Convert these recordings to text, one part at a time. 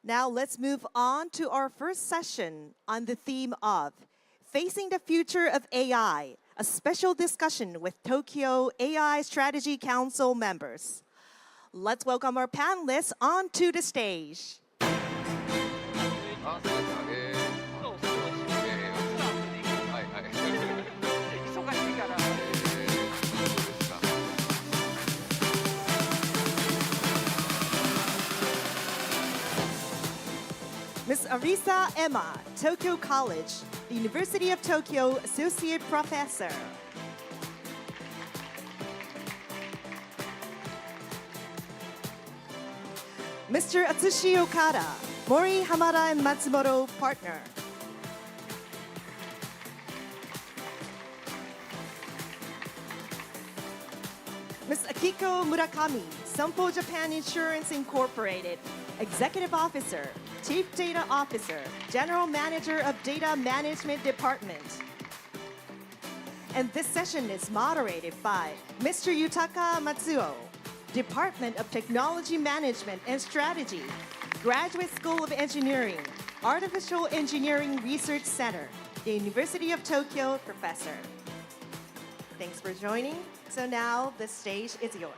Now let's move on to our first session on the theme of Facing the Future of AI, a special discussion with Tokyo AI Strategy Council members. Let's welcome our panelists onto the stage. Ms. Arisa Emma, Tokyo College, the University of Tokyo Associate Professor. Mr. Atsushi Okada, Mori Hamada and Matsuo partner. Ms. Akiko Murakami, Sompo Japan Insurance Incorporated, Executive Officer, Chief Data Officer, General Manager of Data Management Department. And this session is moderated by Mr. Yutaka Matsuo, Department of Technology Management and Strategy, Graduate School of Engineering, Artificial Engineering Research Center, the University of Tokyo Professor. Thanks for joining. So now the stage is yours.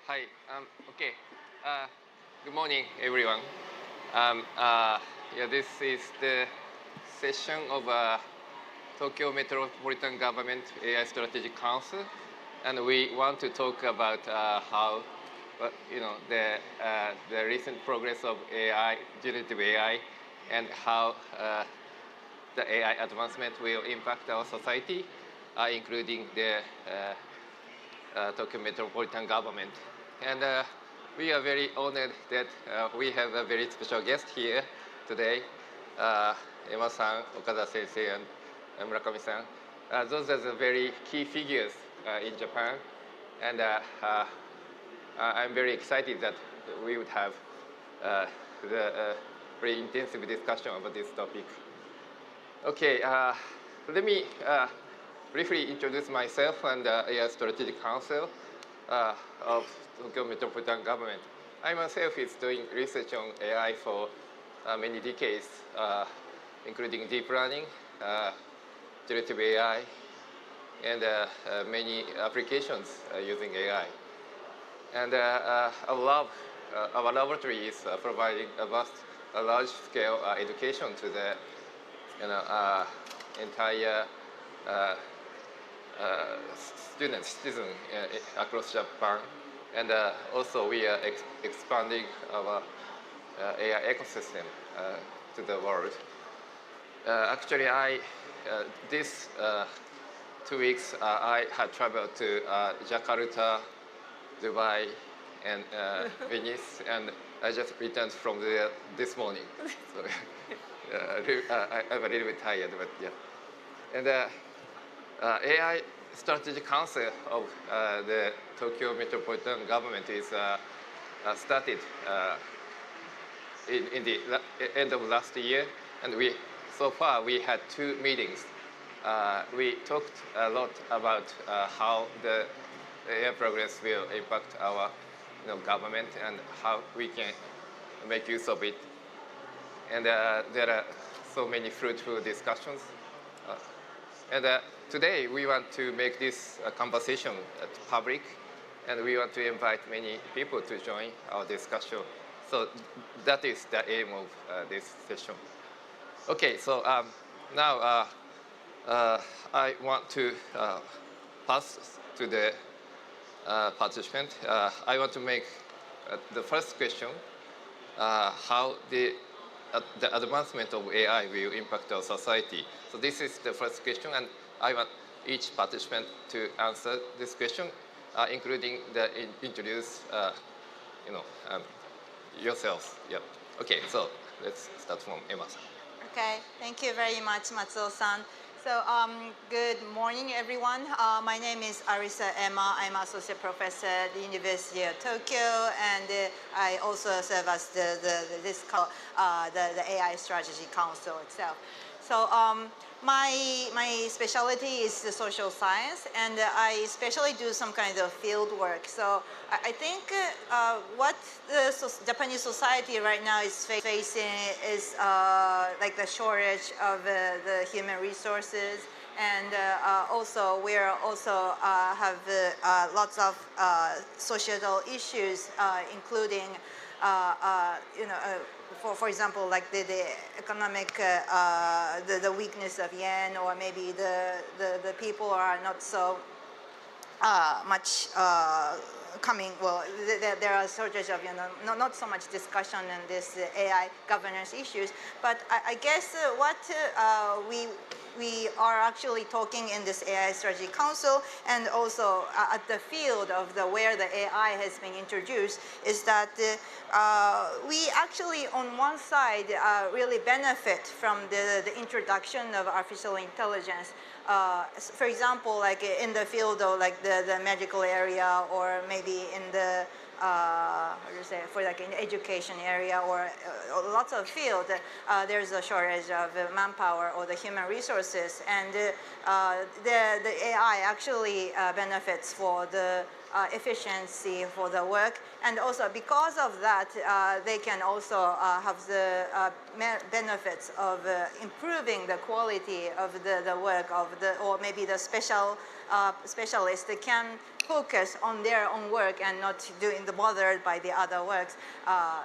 Hi. Okay. Good morning, everyone. This is the session of Tokyo Metropolitan Government AI Strategic Council, and we want to talk about how the recent progress of AI, generative AI, and how the AI advancement will impact our society, including the Tokyo Metropolitan Government. And we are very honored that we have a very special guest here today, Emma-san, Okada-sensei, and Murakami-san. Those are the very key figures in Japan, and I'm very excited that we would have the very intensive discussion about this topic. Okay, let me briefly introduce myself and the AI Strategic Council of Tokyo Metropolitan Government. I myself is doing research on AI for many decades, including deep learning, generative AI, and many applications using AI. And our laboratory is providing a large-scale education to the entire citizen across Japan, and also we are expanding our AI ecosystem to the world. Actually, this 2 weeks I had traveled to Jakarta, Dubai, and Venice, and I just returned from there this morning. So I'm a little bit tired, but yeah. And AI Strategy Council of the Tokyo Metropolitan Government is started in the end of last year, and so far we had 2 meetings. We talked a lot about how the AI progress will impact our government and how we can make use of it. And there are so many fruitful discussions. And today we want to make this conversation public, and we want to invite many people to join our discussion. So that is the aim of this session. Okay, so now I want to pass to the participant. I want to make the first question, how the advancement of AI will impact our society. So this is the first question, and I want each participant to answer this question, including introduce yourselves. Yeah. Okay, so let's start from Emma-san. Okay, thank you very much, Matsuo-san. So good morning, everyone. My name is Arisa Emma. I'm Associate Professor at the University of Tokyo, and I also serve as the AI Strategy Council itself. So my specialty is the social science, and I especially do some kind of field work. So I think what the Japanese society right now is facing is like the shortage of the human resources, and also we're also have lots of societal issues, including you know. For example, like the economic, the weakness of yen, or maybe the people are not so much coming. Well, there are shortage of not so much discussion on this AI governance issues. But I guess what we are actually talking in this AI Strategy Council, and also at the field of where the AI has been introduced, is that we actually, on one side, really benefit from the introduction of artificial intelligence. For example, like in the field of like the medical area, or maybe in the how do you say, for like in the education area, or lots of field, there's a shortage of manpower or the human resources, and the AI actually benefits for the efficiency for the work, and also because of that, they can also have the benefits of improving the quality of the work of or maybe the specialist can focus on their own work and not doing bothered by the other works.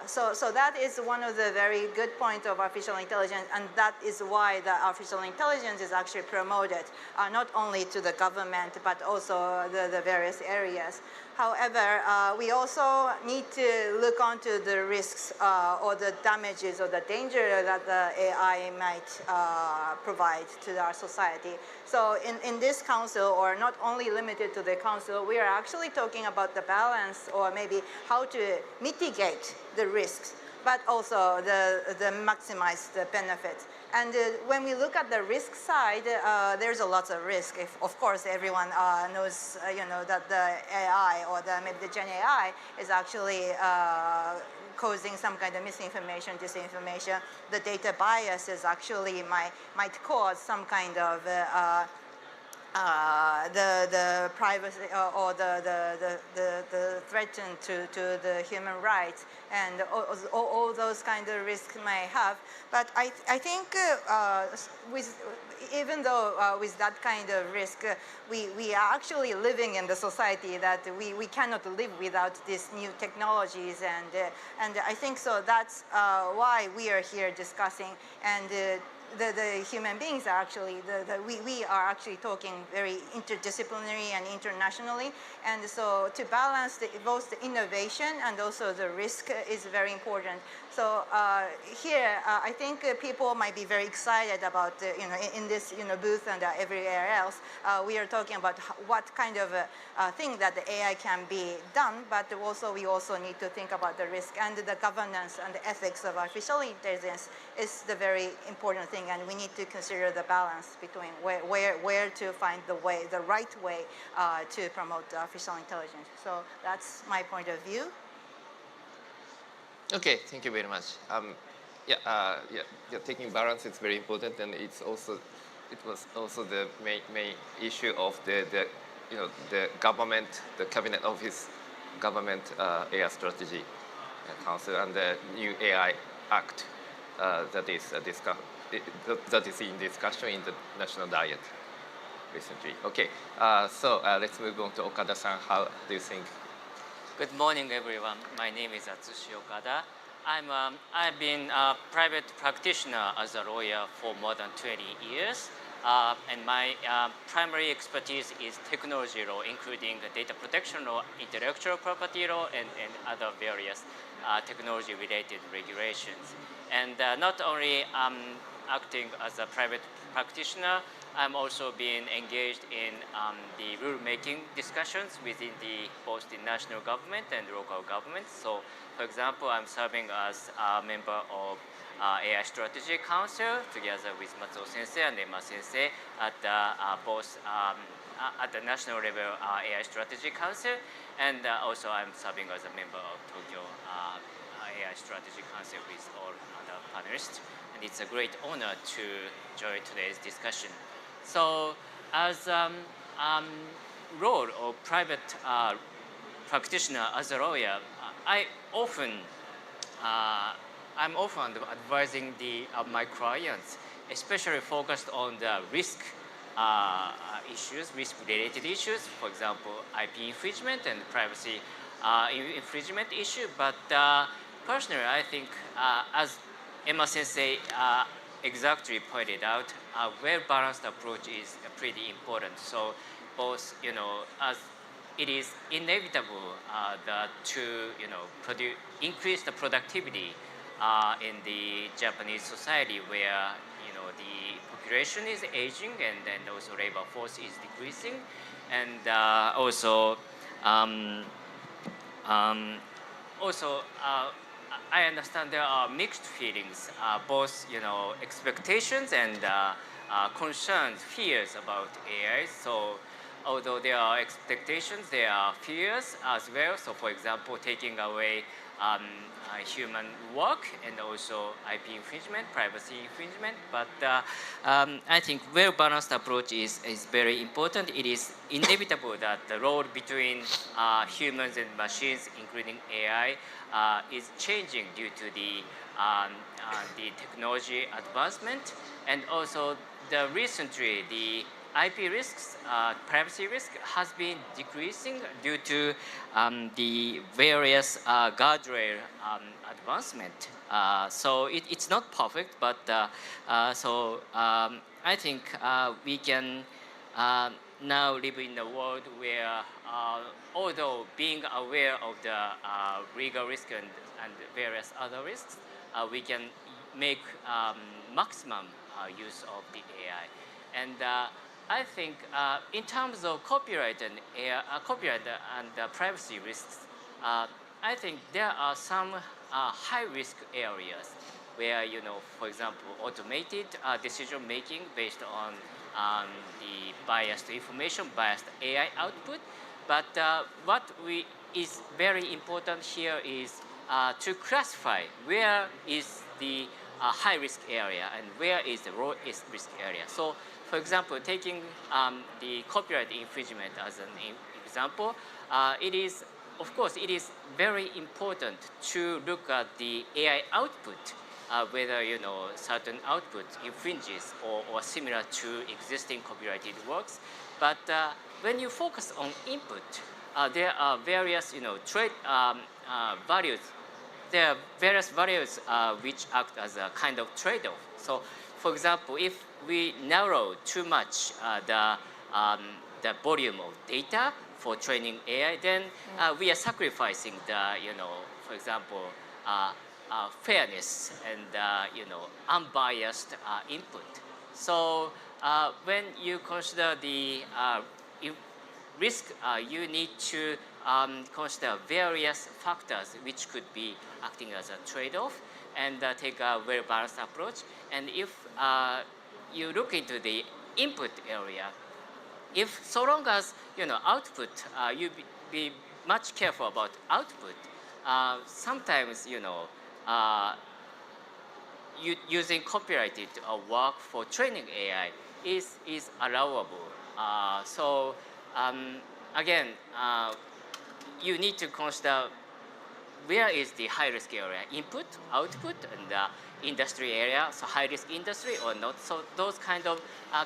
So that is one of the very good points of artificial intelligence, and that is why the artificial intelligence is actually promoted, not only to the government, but also the various areas. However, we also need to look onto the risks or the damages or the danger that the AI might provide to our society. So in this council, or not only limited to the council, we are actually talking about the balance, or maybe how to mitigate the risks, but also the maximize the benefits. And when we look at the risk side, there's a lot of risk. Of course, everyone knows, that the AI or maybe the Gen AI is actually causing some kind of misinformation, disinformation. The data bias is actually might cause some kind of the privacy or the threat to the human rights, and all those kind of risks may have. But I think even though with that kind of risk, we are actually living in the society that we cannot live without these new technologies, and I think so that's why we are here discussing, and the human beings are actually, we are actually talking very interdisciplinary and internationally, and so to balance both the innovation and also the risk is very important. So here, I think people might be very excited about, in this booth and everywhere else, we are talking about what kind of thing that the AI can be done, but also we also need to think about the risk, and the governance and the ethics of artificial intelligence is the very important thing, and we need to consider the balance between where to find the right way to promote artificial intelligence. So that's my point of view. Okay, thank you very much. Taking balance is very important, and it was also the main issue of the government, the cabinet office, government AI strategy council, and the new AI Act that is in discussion in the national diet recently. Okay, so let's move on to Okada-san. How do you think? Good morning, everyone. My name is Atsushi Okada. I've been a private practitioner as a lawyer for more than 20 years. And my primary expertise is technology law, including data protection law, intellectual property law, and other various technology-related regulations. And not only acting as a private practitioner, I'm also being engaged in the rule-making discussions within both the national government and local government. So, for example, I'm serving as a member of AI Strategy Council together with Matsuo Sensei and Emma Sensei at both at the national level AI Strategy Council, and also I'm serving as a member of Tokyo AI Strategy Council with all other panelists. And it's a great honor to join today's discussion. So as role of private practitioner as a lawyer, I'm often advising my clients, especially focused on the risk issues, risk-related issues, for example, IP infringement and privacy infringement issue. But personally, I think, as Emma Sensei exactly pointed out, a well-balanced approach is pretty important. So both, as it is inevitable to, increase the productivity in the Japanese society, where the population is aging and then also labor force is decreasing, and also I understand there are mixed feelings, both expectations and concerns, fears about AI. So although there are expectations, there are fears as well. So for example, taking away human work and also IP infringement, privacy infringement. But I think well-balanced approach is very important. It is inevitable that the role between humans and machines, including AI, is changing due to the technology advancement, and also recently the IP risks, privacy risk has been decreasing due to the various guardrail advancement. So it's not perfect, but I think we can now live in a world where, although being aware of the legal risk and various other risks, we can make maximum use of the AI. And I think in terms of copyright and privacy risks, I think there are some high-risk areas where, for example, automated decision making based on the biased information, biased AI output. But what is very important here is to classify where is the high-risk area and where is the low-risk area. So, for example, taking the copyright infringement as an example, of course, it is very important to look at the AI output, whether certain output infringes or similar to existing copyrighted works. But when you focus on input, there are various trade values. There are various values which act as a kind of trade-off. So, for example, if we narrow too much the volume of data for training AI, then we are sacrificing the, for example, fairness and unbiased input. So when you consider the risk, you need to consider various factors which could be acting as a trade-off, and take a very balanced approach. And if you look into the input area, if so long as output, you be much careful about output. Sometimes using copyrighted work for training AI is allowable. So again, you need to consider where is the high-risk area, input, output, and industry area, so high-risk industry or not. So those kind of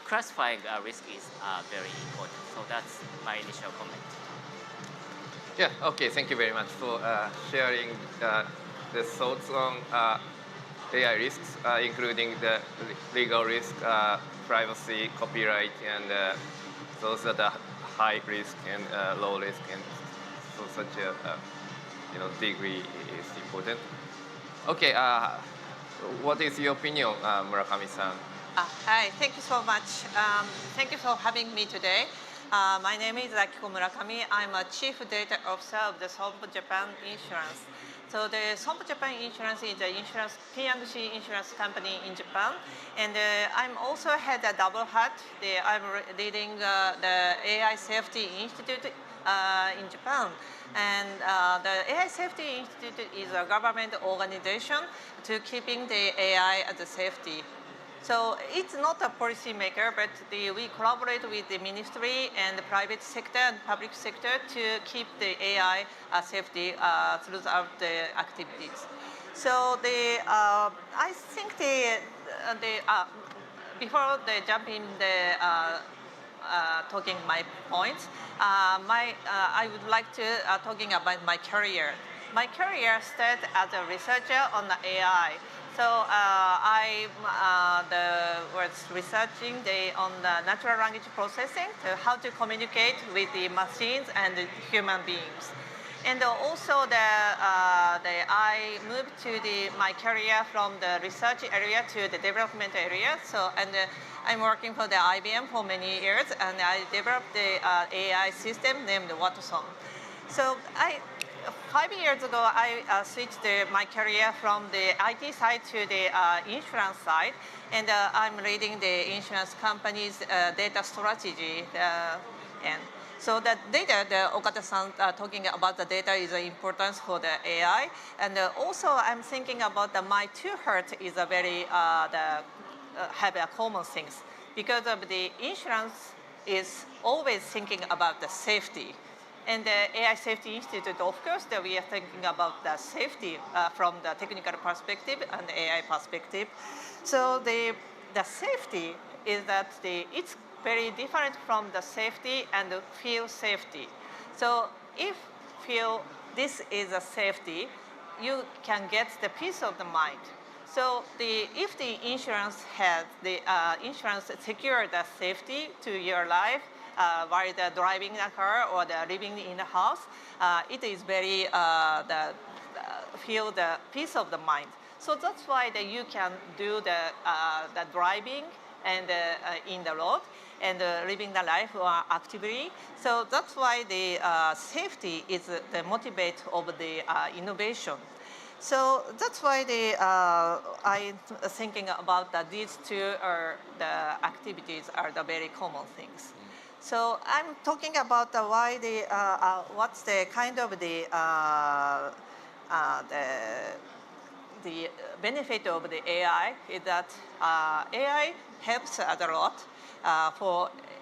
classifying risk is very important. So that's my initial comment. Yeah, okay, thank you very much for sharing the thoughts on AI risks, including the legal risk, privacy, copyright, and those that are high risk and low risk, and so such a degree is important. Okay, what is your opinion, Murakami-san? Hi, thank you so much. Thank you for having me today. My name is Akiko Murakami. I'm a Chief Data Officer of the Sompo Japan Insurance. So the Sompo Japan Insurance is an P&C insurance company in Japan. And I'm also had a double hat. I'm leading the AI Safety Institute in Japan. And the AI Safety Institute is a government organization to keeping the AI as a safety. So it's not a policy maker, but we collaborate with the ministry and the private sector and public sector to keep the AI safety throughout the activities. So I think before the jump in the talking my points, I would like to talking about my career. My career started as a researcher on the AI. So I was researching on the natural language processing, so how to communicate with the machines and the human beings. And also I moved to my career from the research area to the development area. So I'm working for the IBM for many years, and I developed the AI system named Watson. So 5 years ago, I switched my career from the IT side to the insurance side, and I'm leading the insurance company's data strategy. And so the data, the Okada-san talking about the data is important for the AI, and also I'm thinking about my two hearts is a very have a common things, because of the insurance is always thinking about the safety. And the AI Safety Institute, of course, we are thinking about the safety from the technical perspective and the AI perspective. So the safety is that it's very different from the safety and the feel safety. So if feel this is a safety, you can get the peace of the mind. So if the insurance has insurance secure the safety to your life, while they're driving a car or they're living in a house, it is very feel the peace of the mind. So that's why you can do the driving and in the road and living the life actively. So that's why the safety is the motivate of the innovation. So that's why I'm thinking about that these two are the activities are the very common things. So I'm talking about why what's the kind of the benefit of the AI is that AI helps us a lot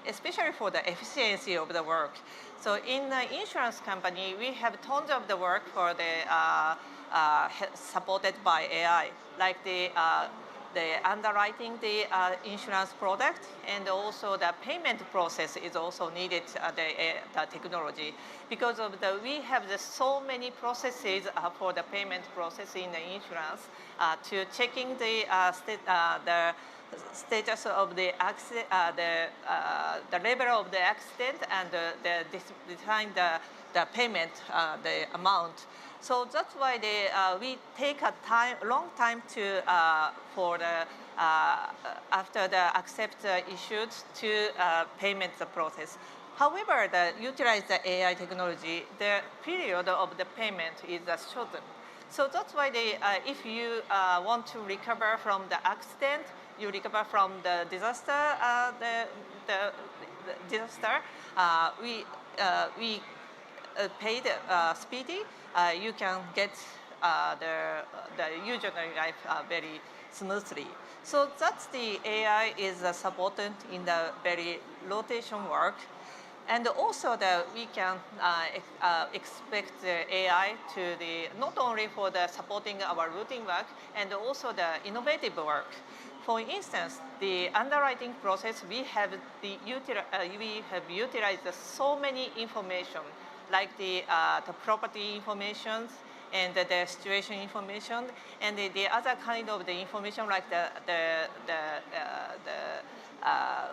especially for the efficiency of the work. So in the insurance company, we have tons of the work for the supported by AI, like the underwriting the insurance product, and also the payment process is also needed the technology, because of we have so many processes for the payment process in the insurance to checking the status of the accident, the level of the accident, and define the payment, the amount. So that's why we take a long time to for the after the accept issued to payment the process. However, utilize the AI technology, the period of the payment is shortened. So that's why if you want to recover from the accident, you recover from the disaster, we paid speedy. You can get the usual life very smoothly. So that's the AI is supported in the very rotation work. And also we can expect the AI to not only for the supporting our routine work, and also the innovative work. For instance, the underwriting process, we have utilized so many information, like the property information and the situation information, and the other kind of the information, like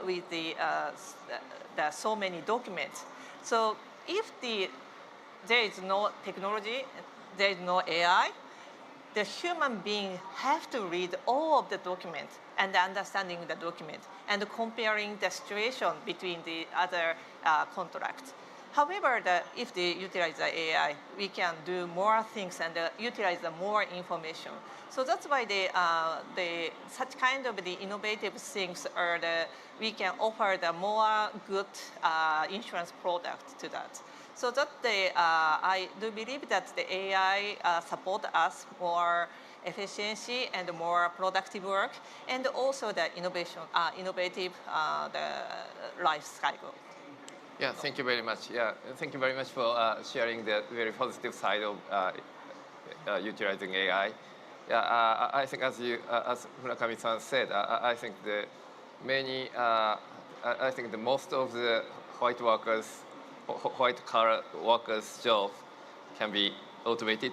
with the so many documents. So if there is no technology, there is no AI, the human being have to read all of the documents and understanding the document and comparing the situation between the other contracts. However, if they utilize the AI, we can do more things and utilize more information. So that's why such kind of the innovative things are we can offer the more good insurance product to that. so that I do believe that the AI support us more efficiency and more productive work, and also the innovative the life cycle. Yeah, thank you very much. Yeah, thank you very much for sharing the very positive side of utilizing AI. Yeah, I think as Murakami-san said, I think I think the most of the white collar workers' job can be automated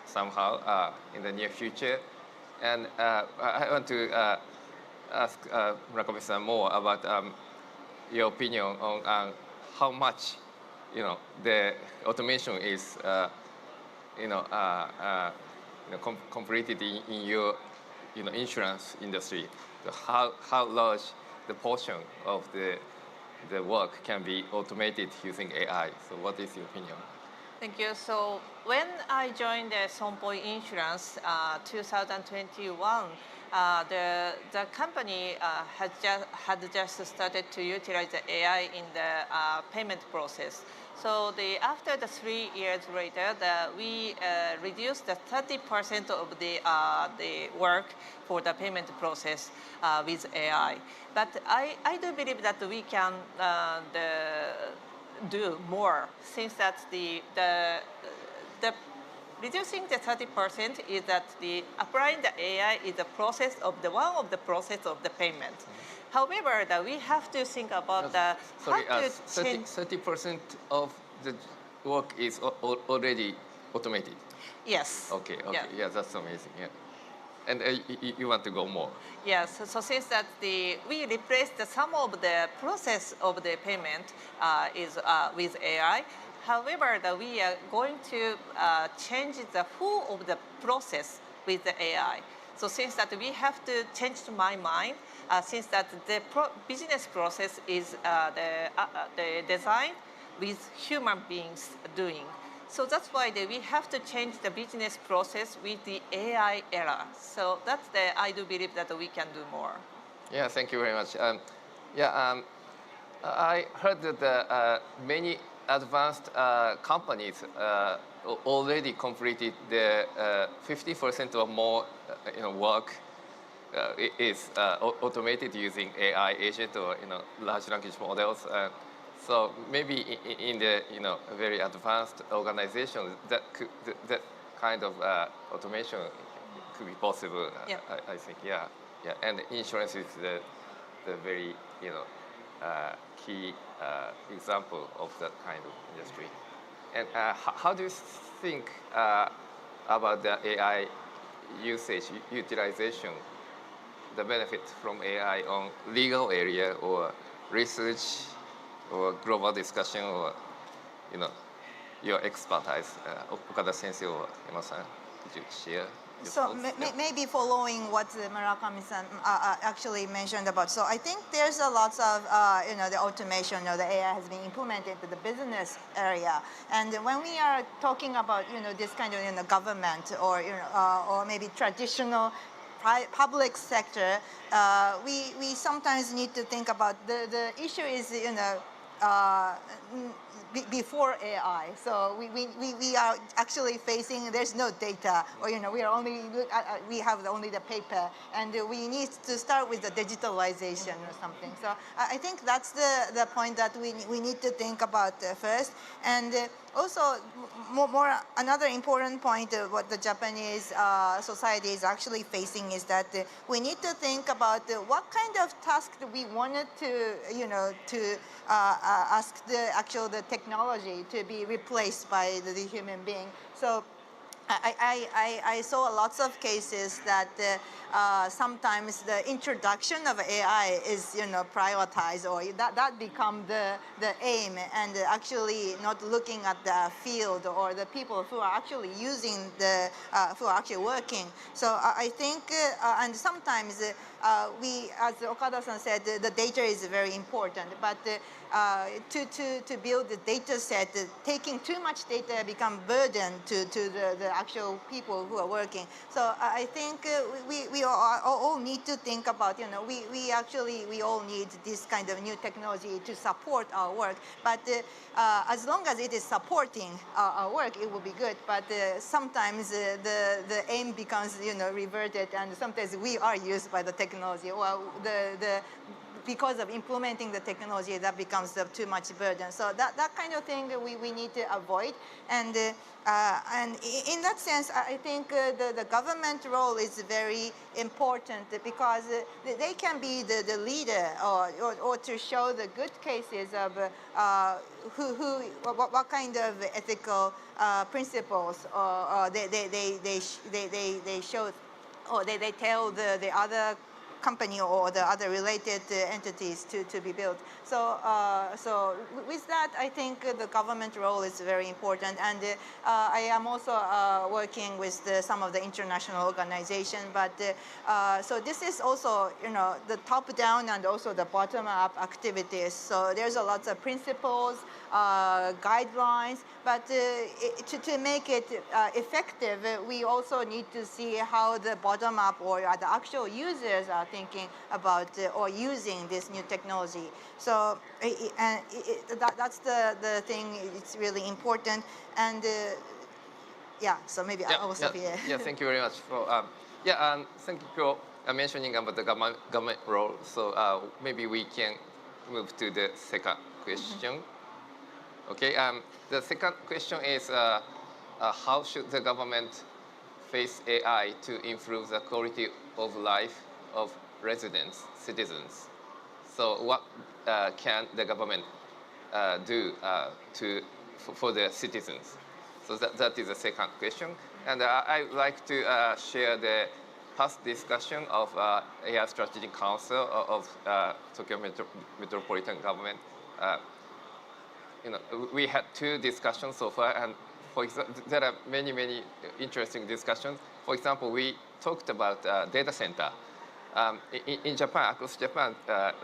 somehow in the near future. And I want to ask Murakami-san more about your opinion on how much the automation is completed in your insurance industry. So how large the portion of the work can be automated using AI? So what is your opinion? Thank you. So when I joined the Sonpoi Insurance 2021, the company had just started to utilize the AI in the payment process. So after the 3 years later, we reduced the 30% of the work for the payment process with AI. But I do believe that we can do more, since that the reducing the 30% is that applying the AI is the process of one of the process of the payment. However, that we have to think about Sorry, how to change. 30% of the work is already automated. Yes. Okay. Yeah. Yeah, that's amazing. Yeah. And you want to go more? Yes, so since that we replaced some of the process of the payment is with AI. However, we are going to change the whole of the process with the AI. So since that we have to change my mind, since that the business process is the design with human beings doing. So that's why we have to change the business process with the AI era. So that's I do believe that we can do more. Yeah, thank you very much. I heard that many advanced companies already completed the 50% or more work is automated using AI agent or large language models. So maybe in the very advanced organizations that kind of automation could be possible. Yeah. I think yeah. And insurance is the very key example of that kind of industry. And how do you think about the AI usage, utilization, the benefit from AI on legal area or research or global discussion or your expertise? Okada sensei or Emma-san, could you share? So maybe following what Murakami-san actually mentioned about. So I think there's a lot of the automation, the AI has been implemented into the business area. And when we are talking about this kind of government or maybe traditional public sector, we sometimes need to think about the issue is before AI. So we are actually facing, there's no data, or we are only we have only the paper, and we need to start with the digitalization or something. So I think that's the point that we need to think about first. And also more another important point of what the Japanese society is actually facing is that we need to think about what kind of task we wanted to ask the technology to be replaced by the human being. So I saw lots of cases that sometimes the introduction of AI is prioritized, or that become the aim, and actually not looking at the field or the people who are actually using who are actually working. So I think and sometimes we, as Okada-san said, the data is very important, but to build the data set, taking too much data become burden to the actual people who are working. So I think we all need to think about, we all need this kind of new technology to support our work. But as long as it is supporting our work, it will be good. But sometimes the aim becomes, reverted, and sometimes we are used by the technology. Well, because of implementing the technology, that becomes too much burden. So that kind of thing we need to avoid. And in that sense, I think the government role is very important, because they can be the leader or to show the good cases of what kind of ethical principles they show, or they tell the other company or the other related entities to be built. So with that, I think the government role is very important. And I am also working with some of the international organizations. But so this is also, the top-down and also the bottom-up activities. So there's a lot of principles, guidelines, but to make it effective, we also need to see how the bottom-up or the actual users are thinking about or using this new technology. So that's the thing. It's really important. And yeah, so maybe I will stop here. Yeah, thank you very much for thank you for mentioning about the government role. So maybe we can move to the second question. Okay. The second question is how should the government face AI to improve the quality of life of residents, citizens? So what can the government do for the citizens? So that is the second question. And I would like to share the past discussion of AI Strategic Council of Tokyo Metropolitan Government. We had 2 discussions so far, and for example, there are many interesting discussions. For example, we talked about data center. In Japan, across Japan,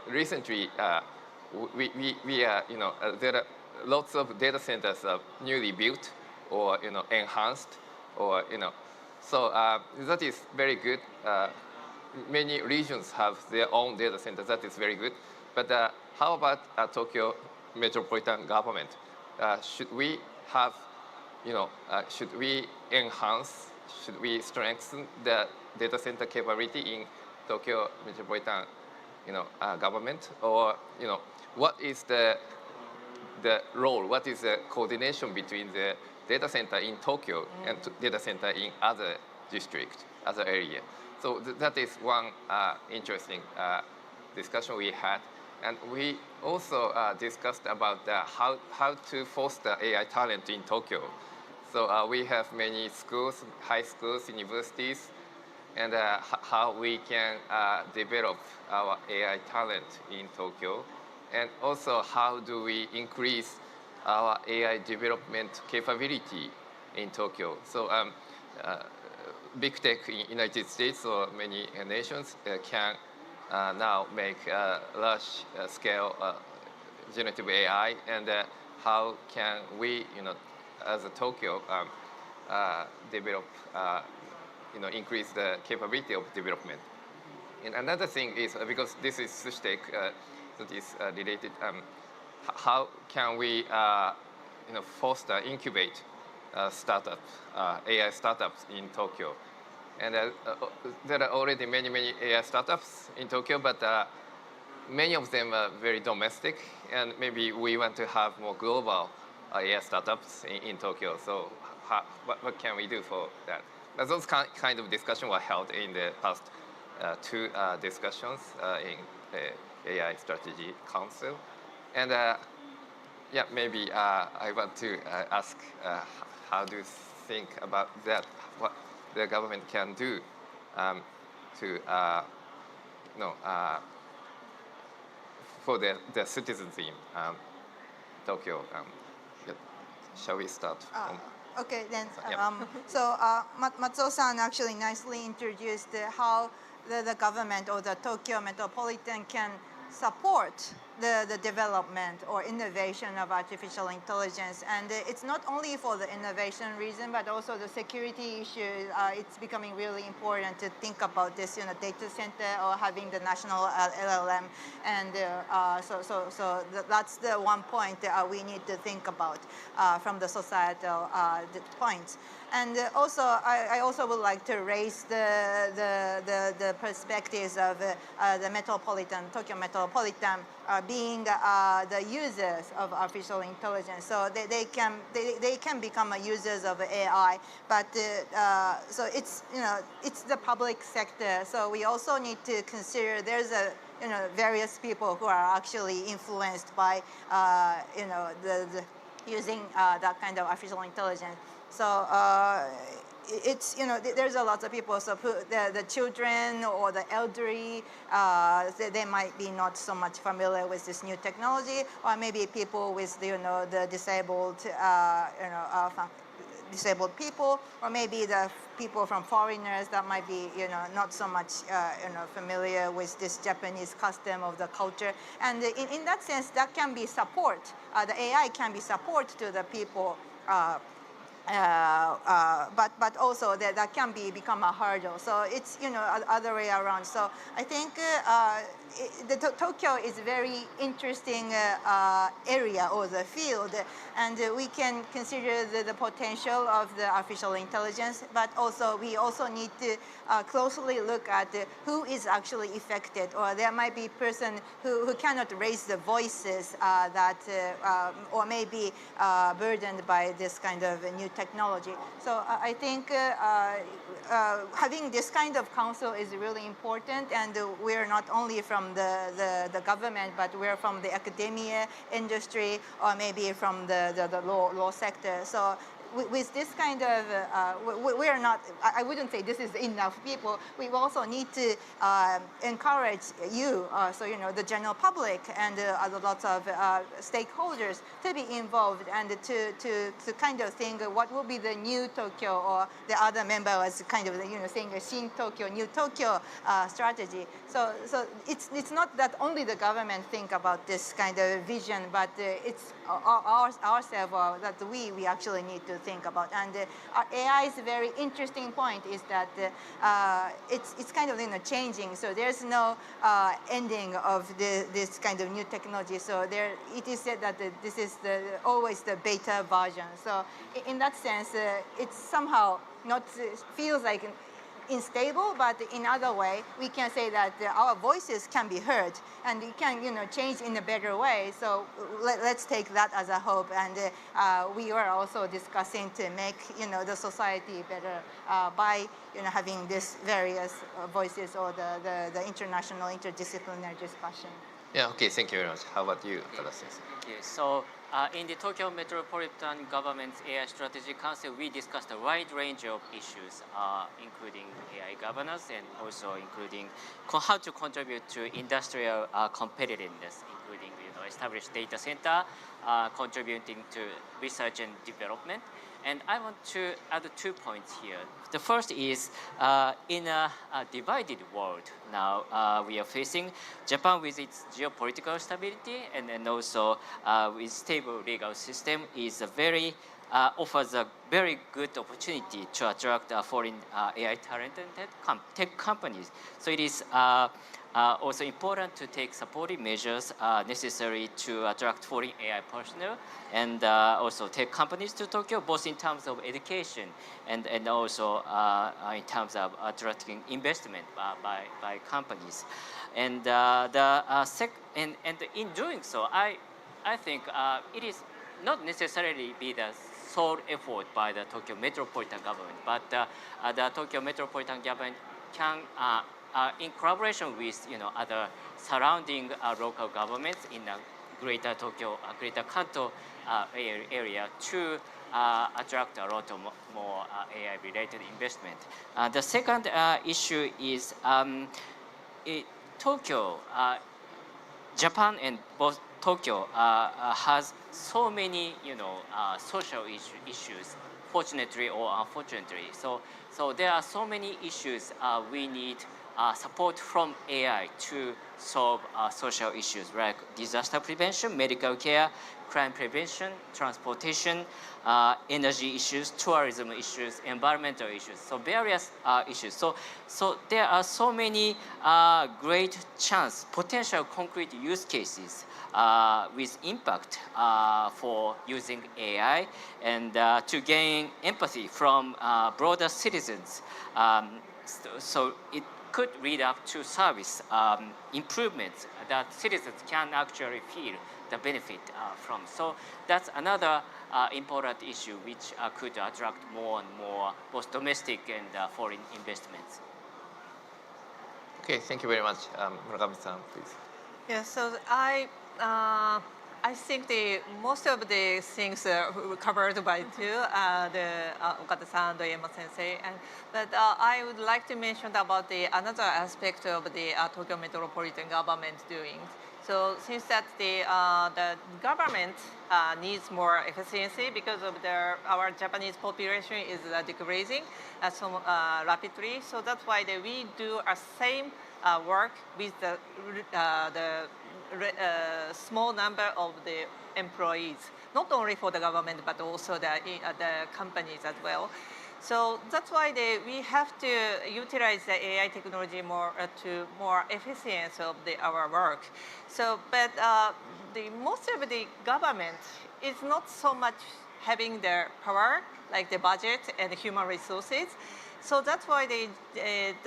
recently, we are, there are lots of data centers newly built or, enhanced, or, so that is very good. Many regions have their own data centers. That is very good. But how about Tokyo Metropolitan Government? Should we have, should we enhance, should we strengthen the data center capability in Tokyo Metropolitan, Government? Or, what is the role? What is the coordination between the data center in Tokyo and data center in other districts, other area? So that is one interesting discussion we had. And we also discussed about how to foster AI talent in Tokyo. So we have many schools, high schools, universities, and how we can develop our AI talent in Tokyo. And also, how do we increase our AI development capability in Tokyo? So big tech in United States or many nations can now make large-scale generative AI, and how can we, as a Tokyo, develop, increase the capability of development? And another thing is, because this is such tech that is related, how can we, foster, incubate AI startups in Tokyo? And there are already many AI startups in Tokyo, but many of them are very domestic, and maybe we want to have more global AI startups in Tokyo. So what can we do for that? But those kind of discussions were held in the past 2 discussions in the AI Strategy Council. And maybe I want to ask, how do you think about that? What the government can do to, for the citizens in Tokyo? Shall we start? Okay, then. So Matsuo-san actually nicely introduced how the government or the Tokyo Metropolitan can support the development or innovation of artificial intelligence. And it's not only for the innovation reason, but also the security issue. It's becoming really important to think about this, data center or having the national LLM. And that's the one point that we need to think about from the societal point. And also, I also would like to raise the perspectives of the Tokyo metropolitan being the users of artificial intelligence. So they can become users of AI, but so it's the public sector. So we also need to consider there's various people who are actually influenced by the using that kind of artificial intelligence. So it's there's a lot of people. So the children or the elderly, they might be not so much familiar with this new technology, or maybe people with the disabled disabled people, or maybe the people from foreigners that might be not so much familiar with this Japanese custom of the culture. And in that sense, that can be support. The AI can be support to the people. But also that can become a hurdle. So it's other way around. So I think Tokyo is a very interesting area or the field, and we can consider the potential of the artificial intelligence. But also we also need to closely look at who is actually affected, or there might be person who cannot raise the voices that or may be burdened by this kind of new technology. So I think having this kind of council is really important, and we're not only from the government, but we're from the academia, industry, or maybe from the law sector. So with this kind of, we are not, I wouldn't say this is enough people. We also need to encourage you, so the general public and lots of stakeholders to be involved and to kind of think what will be the new Tokyo, or the other member was kind of saying a Shin Tokyo, New Tokyo strategy. So it's not that only the government think about this kind of vision, but it's ourselves that we actually need to think about. And AI's very interesting point is that it's kind of changing. So there's no ending of this kind of new technology. So it is said that this is always the beta version. So in that sense, it's somehow not feels like unstable, but in other way, we can say that our voices can be heard, and it can change in a better way. So let's take that as a hope, and we are also discussing to make the society better by having this various voices, or the international interdisciplinary discussion. Yeah, okay, thank you very much. How about you, Okada-sensei? Thank you. So in the Tokyo Metropolitan Government's AI Strategy Council, we discussed a wide range of issues, including AI governance, and also including how to contribute to industrial competitiveness, including established data center, contributing to research and development. And I want to add 2 points here. The first is in a divided world now, we are facing Japan with its geopolitical stability, and then also with stable legal system is offers a very good opportunity to attract foreign AI talent and tech companies. So it is also important to take supportive measures necessary to attract foreign AI personnel and also tech companies to Tokyo, both in terms of education and also in terms of attracting investment by companies. And in doing so, I think it is not necessarily be the sole effort by the Tokyo Metropolitan Government, but the Tokyo Metropolitan Government can in collaboration with other surrounding local governments in the Greater Tokyo, Greater Kanto area to attract a lot of more AI-related investment. The second issue is Tokyo, Japan, and both Tokyo has so many social issues, fortunately or unfortunately. So there are so many issues we need support from AI to solve social issues like disaster prevention, medical care, crime prevention, transportation, energy issues, tourism issues, environmental issues, so various issues. So there are so many great chance, potential concrete use cases with impact for using AI and to gain empathy from broader citizens. So it could lead up to service improvements that citizens can actually feel the benefit from. So that's another important issue which could attract more and more both domestic and foreign investments. Okay, thank you very much. Murakami-san, please. Yeah, so I think most of the things were covered by Okada-san and Emma-sensei. But I would like to mention about another aspect of the Tokyo Metropolitan Government doing. So since that the government needs more efficiency because of our Japanese population is decreasing so rapidly. So that's why we do a same work with the small number of the employees, not only for the government but also the companies as well. So that's why we have to utilize the AI technology more to more efficiency of our work. So, but most of the government is not so much having the power like the budget and human resources. So that's why the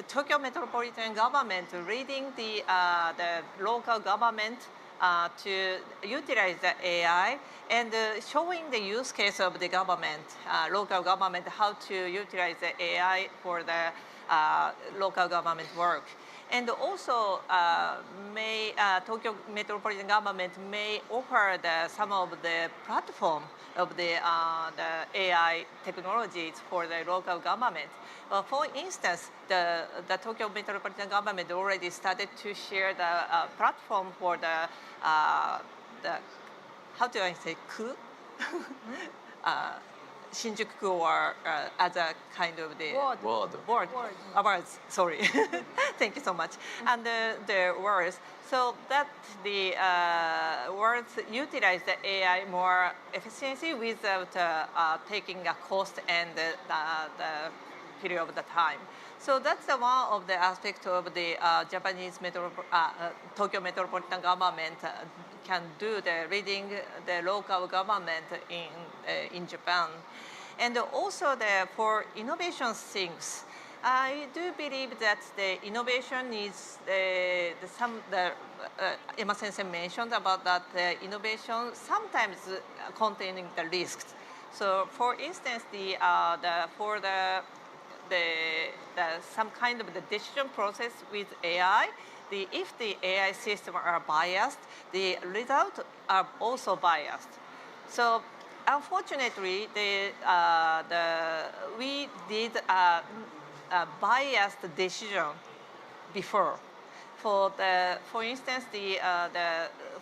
Tokyo Metropolitan Government leading the local government to utilize the AI and showing the use case of the government, local government, how to utilize the AI for the local government work. And also, Tokyo Metropolitan Government may offer some of the platform of the AI technologies for the local government. For instance, the Tokyo Metropolitan Government already started to share the platform for the how do I say, coup? Shinjuku or other kind of the words. Sorry, thank you so much. And the words, so that the words utilize the AI more efficiency without taking a cost and the period of the time. So that's one of the aspects of the Japanese Tokyo Metropolitan Government can do the leading the local government in Japan. And also for innovation things, I do believe that the innovation is Emma-sensei mentioned about that innovation sometimes containing the risks. So for instance, for some kind of the decision process with AI, if the AI systems are biased, the results are also biased. So unfortunately, we did a biased decision before. For instance,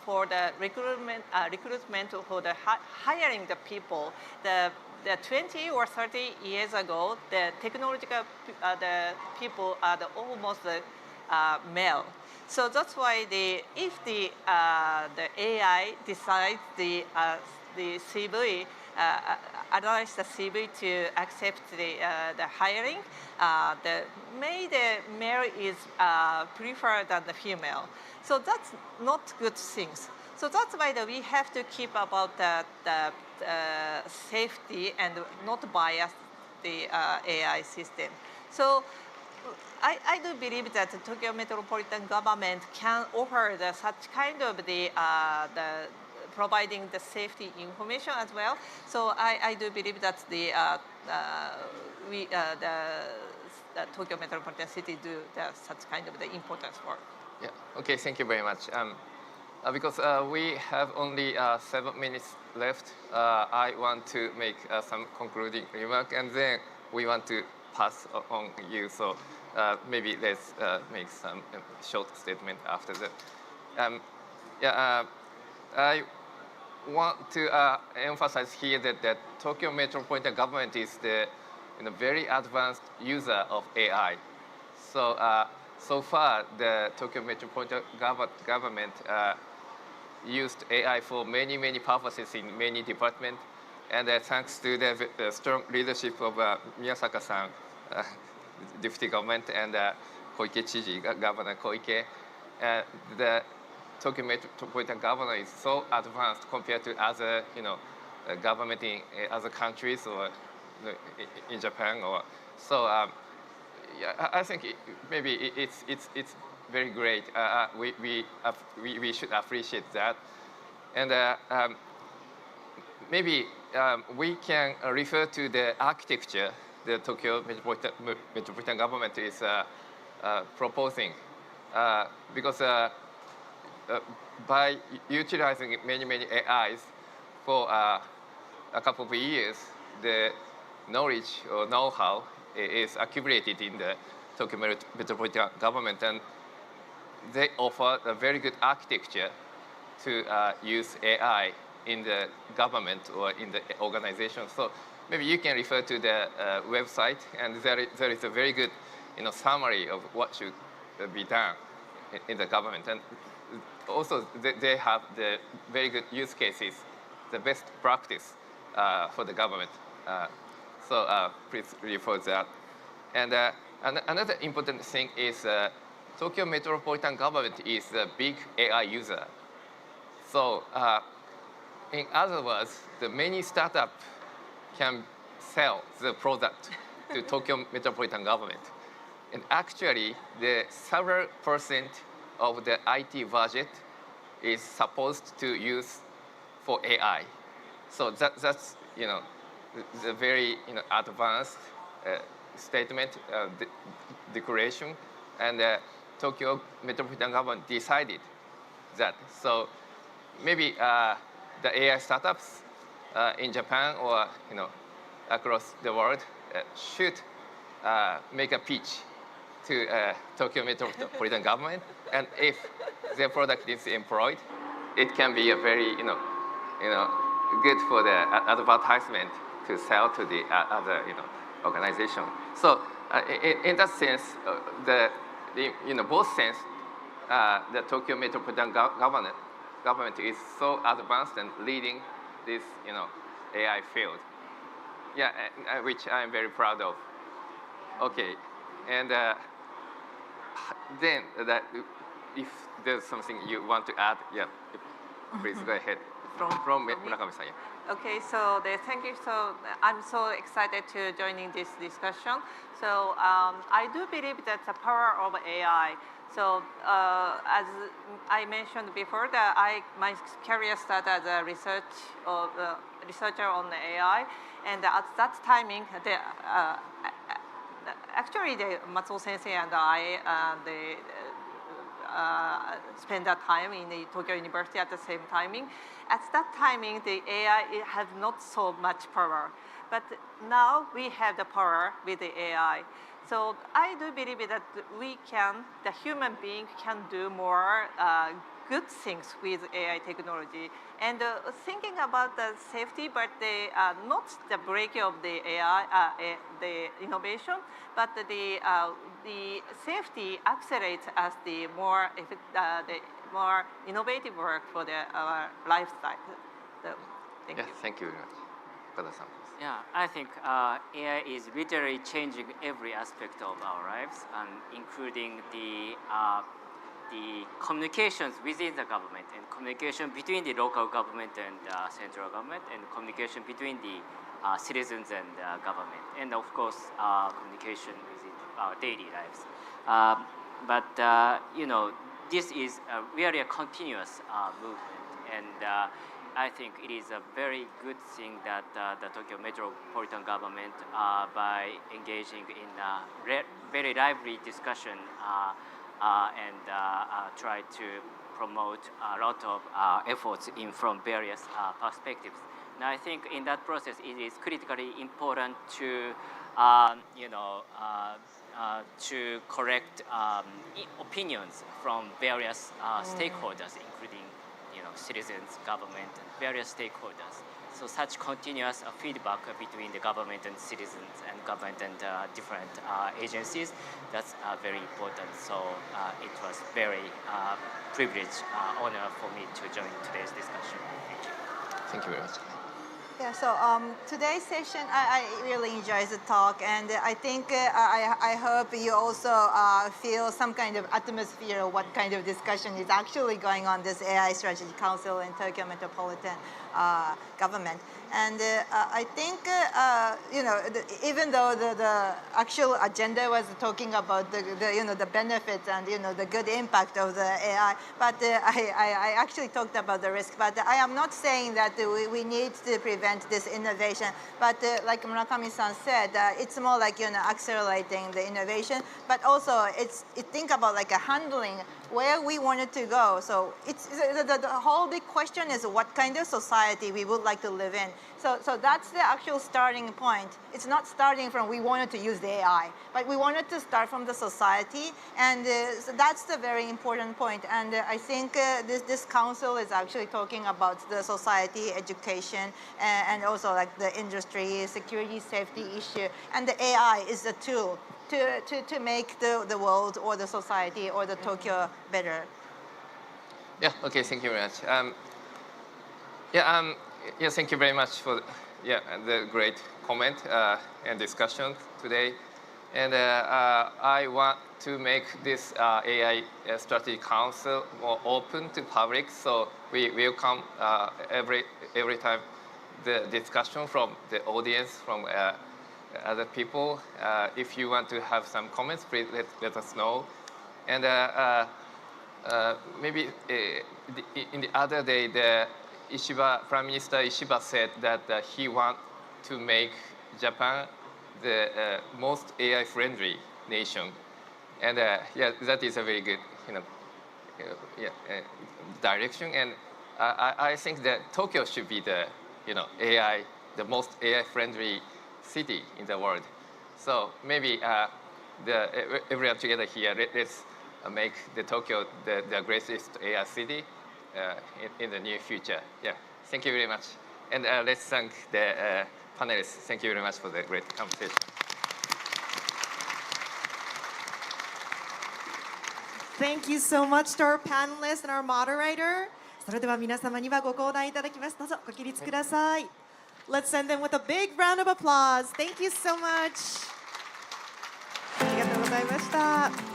for the recruitment for the hiring the people, the 20 or 30 years ago, the technological people are almost male. So that's why if the AI decides the CV, analyze the CV to accept the hiring, the male is preferred than the female. So that's not good things. So that's why we have to keep about the safety and not bias the AI system. So I do believe that the Tokyo Metropolitan Government can offer such kind of the providing the safety information as well. So I do believe that the Tokyo Metropolitan City do such kind of the important work. Yeah. Okay. Thank you very much. Because we have only 7 minutes left, I want to make some concluding remark, and then we want to pass on you. So maybe let's make some short statement after that. I want to emphasize here that Tokyo Metropolitan Government is the very advanced user of AI. So so far, the Tokyo Metropolitan Government used AI for many, many purposes in many departments. And thanks to the strong leadership of Miyasaka-san, deputy government, and Koike Chiji, Governor Koike, the Tokyo Metropolitan Government is so advanced compared to other, government in other countries or in Japan. Or so. Yeah, I think maybe it's very great. We should appreciate that, and maybe we can refer to the architecture the Tokyo Metropolitan Government is proposing, because by utilizing many AIs for a couple of years, the knowledge or know-how is accumulated in the Tokyo Metropolitan Government, and they offer a very good architecture to use AI in the government or in the organization. So maybe you can refer to the website, and there is a very good summary of what should be done in the government. And also they have the very good use cases, the best practice for the government. So please refer to that. And another important thing is Tokyo Metropolitan Government is a big AI user. So in other words, the many startups can sell the product to Tokyo Metropolitan Government. And actually, the several percent of the IT budget is supposed to use for AI. So that's the very advanced statement, declaration, and Tokyo Metropolitan Government decided that. So maybe the AI startups in Japan or across the world should make a pitch to Tokyo Metropolitan Government, and if their product is employed, it can be a very good for the advertisement to sell to the other organization. So in that sense, both sense, the Tokyo Metropolitan Government is so advanced and leading this AI field. Yeah, which I'm very proud of. Okay, and then if there's something you want to add, yeah, please go ahead. From Murakami-san. Yeah. Okay, so thank you. So I'm so excited to joining this discussion. So I do believe that the power of AI. So as I mentioned before, that my career started as a researcher on the AI, and at that timing, actually Matsuo Sensei and I spend that time in the Tokyo University at the same timing. At that timing, the AI had not so much power, but now we have the power with the AI. So I do believe that the human being can do more good things with AI technology. And thinking about the safety, but not the break of the AI, the innovation, but the safety accelerates as the more innovative work for our lifestyle. So, thank you. Thank you very much. Okada-san, please. Yeah, I think AI is literally changing every aspect of our lives, and including the communications within the government, and communication between the local government and central government, and communication between the citizens and government, and of course communication within our daily lives. But this is really a continuous movement, and I think it is a very good thing that the Tokyo Metropolitan Government, by engaging in very lively discussion and try to promote a lot of efforts from various perspectives. Now, I think in that process, it is critically important to to correct opinions from various stakeholders, including citizens, government, and various stakeholders. So such continuous feedback between the government and citizens and government and different agencies, that's very important. So it was very privileged honor for me to join today's discussion. Thank you. Thank you very much. Yeah, so today's session, I really enjoyed the talk, and I think I hope you also feel some kind of atmosphere of what kind of discussion is actually going on this AI Strategy Council in Tokyo Metropolitan Government. And I think, even though the actual agenda was talking about the benefits and, the good impact of the AI, but I actually talked about the risk. But I am not saying that we need to prevent this innovation. But like Murakami-san said, it's more like, accelerating the innovation. But also, think about like a handling where we wanted to go. So it's the whole big question is what kind of society we would like to live in. So that's the actual starting point. It's not starting from we wanted to use the AI, but we wanted to start from the society, and so that's the very important point. And I think this council is actually talking about the society, education, and also like the industry, security, safety issue, and the AI is the tool to make the world or the society or the Tokyo better. Yeah. Okay. Thank you very much. Thank you very much for the great comment and discussion today. And I want to make this AI Strategy Council more open to public. So we welcome every time the discussion from the audience, from other people. If you want to have some comments, please let us know. And maybe in the other day, Prime Minister Ishiba said that he wants to make Japan the most AI-friendly nation, and that is a very good direction. And I think that Tokyo should be the the most AI-friendly city in the world. So maybe everyone together here, let's make the Tokyo the greatest AI city in the near future. Yeah, thank you very much. And let's thank the panelists. Thank you very much for the great conversation. Thank you so much to our panelists and our moderator. それでは皆様にはご講談いただきます。どうぞご起立ください。Let's send them with a big round of applause. Thank you so much. ありがとうございました。